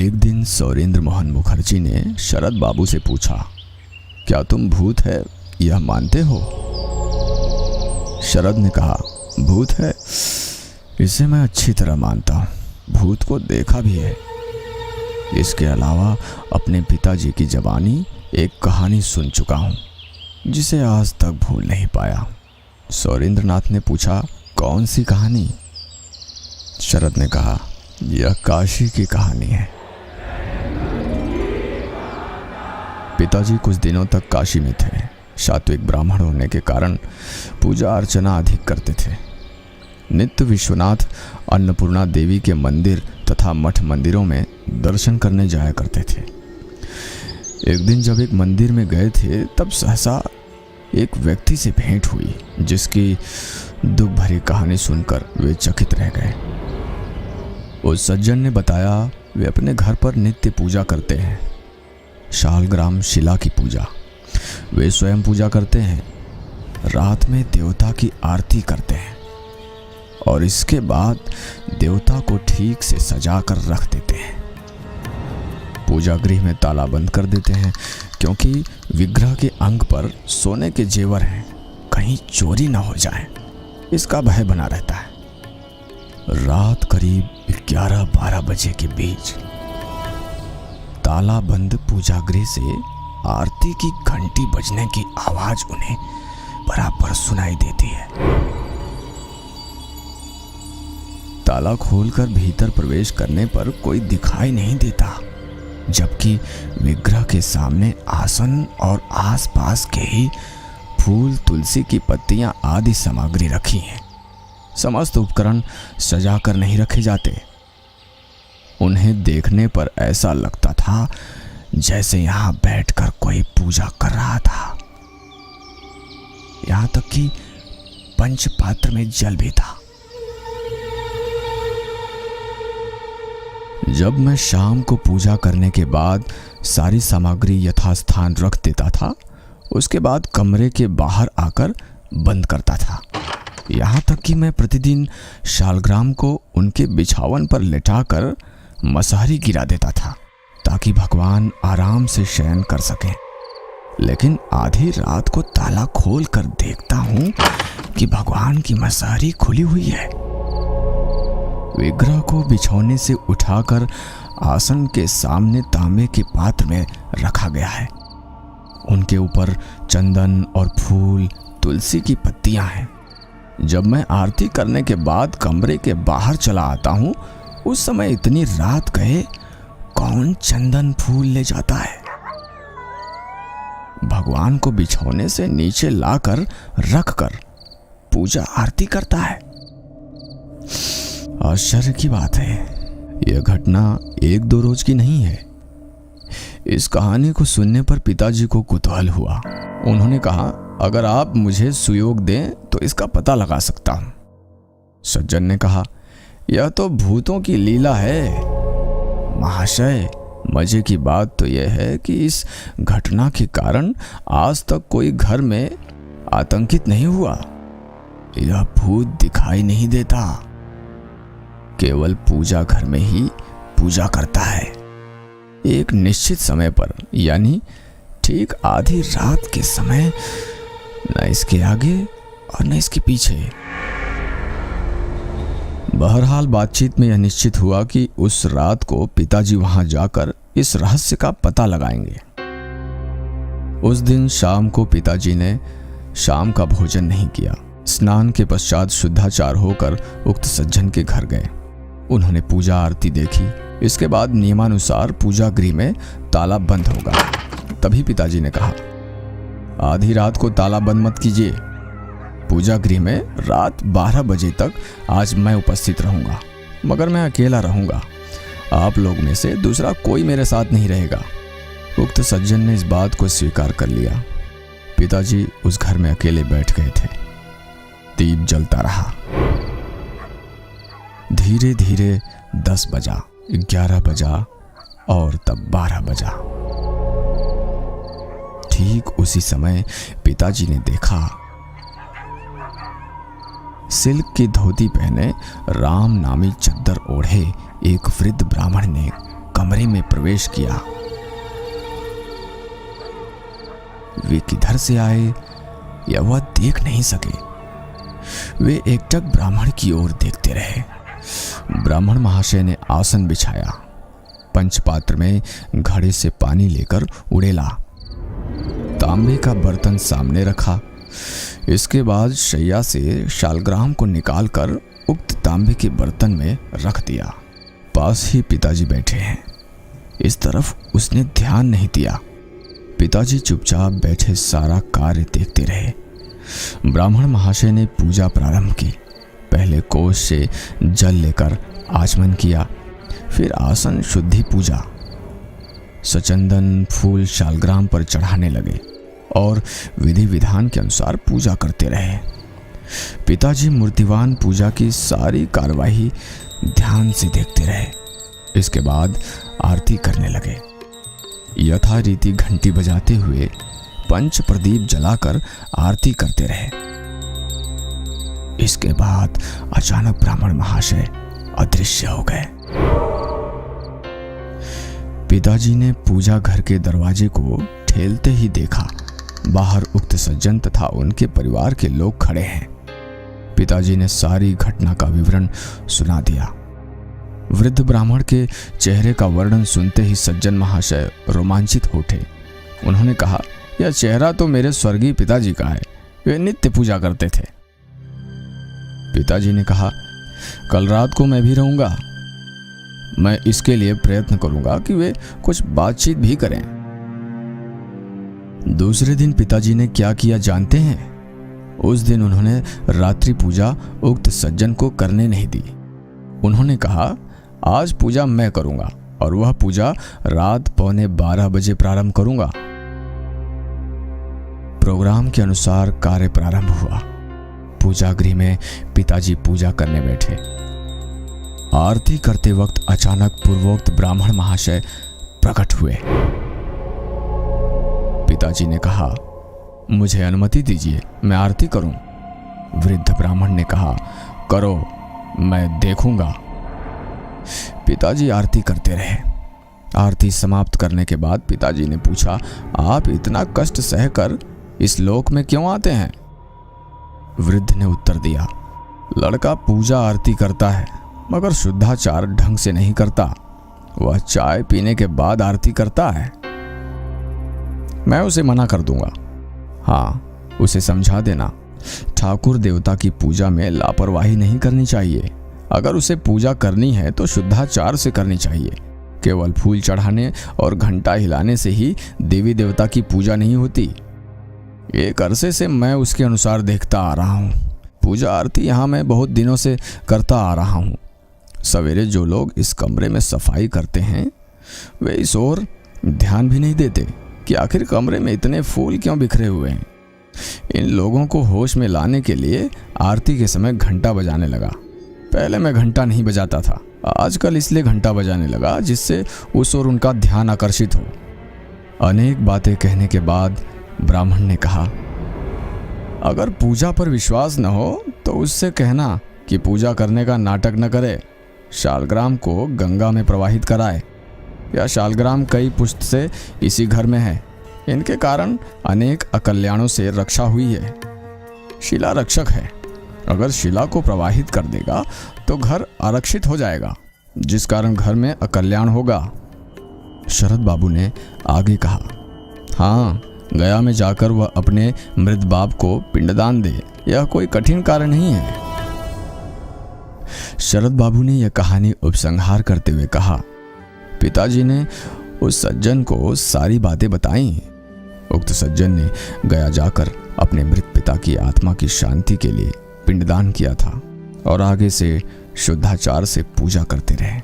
एक दिन सौरेंद्र मोहन मुखर्जी ने शरद बाबू से पूछा, क्या तुम भूत है यह मानते हो? शरद ने कहा, भूत है इसे मैं अच्छी तरह मानता हूँ, भूत को देखा भी है। इसके अलावा अपने पिताजी की ज़बानी एक कहानी सुन चुका हूँ जिसे आज तक भूल नहीं पाया। सौरेंद्र नाथ ने पूछा, कौन सी कहानी? शरद ने कहा, यह काशी की कहानी है। पिताजी कुछ दिनों तक काशी में थे। सात्विक ब्राह्मण होने के कारण पूजा अर्चना अधिक करते थे। नित्य विश्वनाथ अन्नपूर्णा देवी के मंदिर तथा मठ मंदिरों में दर्शन करने जाया करते थे। एक दिन जब एक मंदिर में गए थे तब सहसा एक व्यक्ति से भेंट हुई जिसकी दुख भरी कहानी सुनकर वे चकित रह गए। उस सज्जन ने बताया, वे अपने घर पर नित्य पूजा करते हैं, शालग्राम शिला की पूजा। वे स्वयं पूजा करते हैं, रात में देवता की आरती करते हैं और इसके बाद देवता को ठीक से सजा कर रख देते हैं। पूजा गृह में ताला बंद कर देते हैं क्योंकि विग्रह के अंग पर सोने के जेवर हैं, कहीं चोरी न हो जाए, इसका भय बना रहता है। रात करीब 11-12 बजे के बीच ताला बंद पूजा गृह से आरती की घंटी बजने की आवाज उन्हें बराबर सुनाई देती है। ताला खोलकर भीतर प्रवेश करने पर कोई दिखाई नहीं देता, जबकि विग्रह के सामने आसन और आसपास के ही फूल, तुलसी की पत्तियां आदि सामग्री रखी हैं। समस्त उपकरण सजा कर नहीं रखे जाते। उन्हें देखने पर ऐसा लगता था जैसे यहाँ बैठकर कोई पूजा कर रहा था। यहाँ तक कि पंचपात्र में जल भी था। जब मैं शाम को पूजा करने के बाद सारी सामग्री यथास्थान रख देता था, उसके बाद कमरे के बाहर आकर बंद करता था। यहाँ तक कि मैं प्रतिदिन शालग्राम को उनके बिछावन पर लेटाकर मसहरी गिरा देता था ताकि भगवान आराम से शयन कर सकें। लेकिन आधी रात को ताला खोल कर देखता हूँ कि भगवान की मसहरी खुली हुई है। विग्रह को बिछौने से उठाकर आसन के सामने तांबे के पात्र में रखा गया है। उनके ऊपर चंदन और फूल, तुलसी की पत्तियां हैं। जब मैं आरती करने के बाद कमरे के बाहर चला आता हूँ, उस समय इतनी रात गए कौन चंदन फूल ले जाता है? भगवान को बिछौने से नीचे लाकर रखकर पूजा आरती करता है। आश्चर्य की बात है, यह घटना 1-2 रोज की नहीं है। इस कहानी को सुनने पर पिताजी को कुतूहल हुआ। उन्होंने कहा, अगर आप मुझे सुयोग दें तो इसका पता लगा सकता हूं। सज्जन ने कहा, यह तो भूतों की लीला है महाशय। मजे की बात तो यह है कि इस घटना के कारण आज तक कोई घर में आतंकित नहीं हुआ। यह भूत दिखाई नहीं देता, केवल पूजा घर में ही पूजा करता है। एक निश्चित समय पर, यानी ठीक आधी रात के समय, न इसके आगे और न इसके पीछे। बहरहाल बातचीत में यह निश्चित हुआ कि उस रात को पिताजी वहां जाकर इस रहस्य का पता लगाएंगे। उस दिन शाम को पिताजी ने शाम का भोजन नहीं किया। स्नान के पश्चात शुद्धाचार होकर उक्त सज्जन के घर गए। उन्होंने पूजा आरती देखी। इसके बाद नियमानुसार पूजा गृह में ताला बंद होगा। तभी पिताजी ने कहा, आधी रात को ताला बंद मत कीजिए। पूजा गृह में रात 12 बजे तक आज मैं उपस्थित रहूंगा, मगर मैं अकेला रहूंगा। आप लोग में से दूसरा कोई मेरे साथ नहीं रहेगा। उक्त सज्जन ने इस बात को स्वीकार कर लिया। पिताजी उस घर में अकेले बैठ गए थे। दीप जलता रहा। धीरे धीरे 10 बजा, 11 बजा और तब 12 बजा। ठीक उसी समय पिताजी ने देखा, सिल्क की धोती पहने, राम नामी चद्दर ओढ़े एक वृद्ध ब्राह्मण ने कमरे में प्रवेश किया। वे किधर से आए या वह देख नहीं सके। वे एकटक ब्राह्मण की ओर देखते रहे। ब्राह्मण महाशय ने आसन बिछाया, पंचपात्र में घड़े से पानी लेकर उड़ेला, तांबे का बर्तन सामने रखा। इसके बाद शैया से शालग्राम को निकालकर उक्त तांबे के बर्तन में रख दिया। पास ही पिताजी बैठे हैं, इस तरफ उसने ध्यान नहीं दिया। पिताजी चुपचाप बैठे सारा कार्य देखते रहे। ब्राह्मण महाशय ने पूजा प्रारंभ की। पहले कोष से जल लेकर आचमन किया, फिर आसन शुद्धि पूजा। सचंदन फूल शालग्राम पर चढ़ाने लगे और विधि विधान के अनुसार पूजा करते रहे। पिताजी मूर्तिवान पूजा की सारी कार्यवाही ध्यान से देखते रहे। इसके बाद आरती करने लगे। यथा रीति घंटी बजाते हुए पंच प्रदीप जलाकर आरती करते रहे। इसके बाद अचानक ब्राह्मण महाशय अदृश्य हो गए। पिताजी ने पूजा घर के दरवाजे को ठेलते ही देखा। बाहर उक्त सज्जन तथा उनके परिवार के लोग खड़े हैं। पिताजी ने सारी घटना का विवरण सुना दिया। वृद्ध ब्राह्मण के चेहरे का वर्णन सुनते ही सज्जन महाशय रोमांचित हो उठे। उन्होंने कहा, यह चेहरा तो मेरे स्वर्गीय पिताजी का है, वे नित्य पूजा करते थे। पिताजी ने कहा, कल रात को मैं भी रहूंगा। मैं इसके लिए प्रयत्न करूंगा कि वे कुछ बातचीत भी करें। दूसरे दिन पिताजी ने क्या किया जानते हैं? उस दिन उन्होंने रात्रि पूजा उक्त सज्जन को करने नहीं दी। उन्होंने कहा, आज पूजा मैं करूंगा और वह पूजा रात 11:15 बजे प्रारंभ करूंगा। प्रोग्राम के अनुसार कार्य प्रारंभ हुआ। पूजा गृह में पिताजी पूजा करने बैठे। आरती करते वक्त अचानक पूर्वोक्त ब्राह्मण महाशय प्रकट हुए। पिताजी ने कहा, मुझे अनुमति दीजिए, मैं आरती करूं। वृद्ध ब्राह्मण ने कहा, करो, मैं देखूंगा। पिताजी आरती करते रहे। आरती समाप्त करने के बाद पिताजी ने पूछा, आप इतना कष्ट सहकर इस लोक में क्यों आते हैं? वृद्ध ने उत्तर दिया, लड़का पूजा आरती करता है मगर शुद्धाचार ढंग से नहीं करता। वह चाय पीने के बाद आरती करता है। मैं उसे मना कर दूंगा। हाँ, उसे समझा देना, ठाकुर देवता की पूजा में लापरवाही नहीं करनी चाहिए। अगर उसे पूजा करनी है तो शुद्धाचार से करनी चाहिए। केवल फूल चढ़ाने और घंटा हिलाने से ही देवी देवता की पूजा नहीं होती। एक अरसे से मैं उसके अनुसार देखता आ रहा हूँ। पूजा आरती यहाँ मैं बहुत दिनों से करता आ रहा हूँ। सवेरे जो लोग इस कमरे में सफाई करते हैं वे इस ओर ध्यान भी नहीं देते कि आखिर कमरे में इतने फूल क्यों बिखरे हुए हैं। इन लोगों को होश में लाने के लिए आरती के समय घंटा बजाने लगा। पहले मैं घंटा नहीं बजाता था, आजकल इसलिए घंटा बजाने लगा जिससे उस ओर उनका ध्यान आकर्षित हो। अनेक बातें कहने के बाद ब्राह्मण ने कहा, अगर पूजा पर विश्वास न हो तो उससे कहना कि पूजा करने का नाटक न करे, शालग्राम को गंगा में प्रवाहित कराए। यह शालग्राम कई पुष्ट से इसी घर में है। इनके कारण अनेक अकल्याणों से रक्षा हुई है। शिला रक्षक है, अगर शिला को प्रवाहित कर देगा तो घर आरक्षित हो जाएगा, जिस कारण घर में अकल्याण होगा। शरद बाबू ने आगे कहा, हाँ, गया में जाकर वह अपने मृत बाप को पिंडदान दे, यह कोई कठिन कार्य नहीं है। शरद बाबू ने यह कहानी उपसंहार करते हुए कहा, पिताजी ने उस सज्जन को सारी बातें बताई। उक्त सज्जन ने गया जाकर अपने मृत पिता की आत्मा की शांति के लिए पिंडदान किया था और आगे से शुद्धाचार से पूजा करते रहे।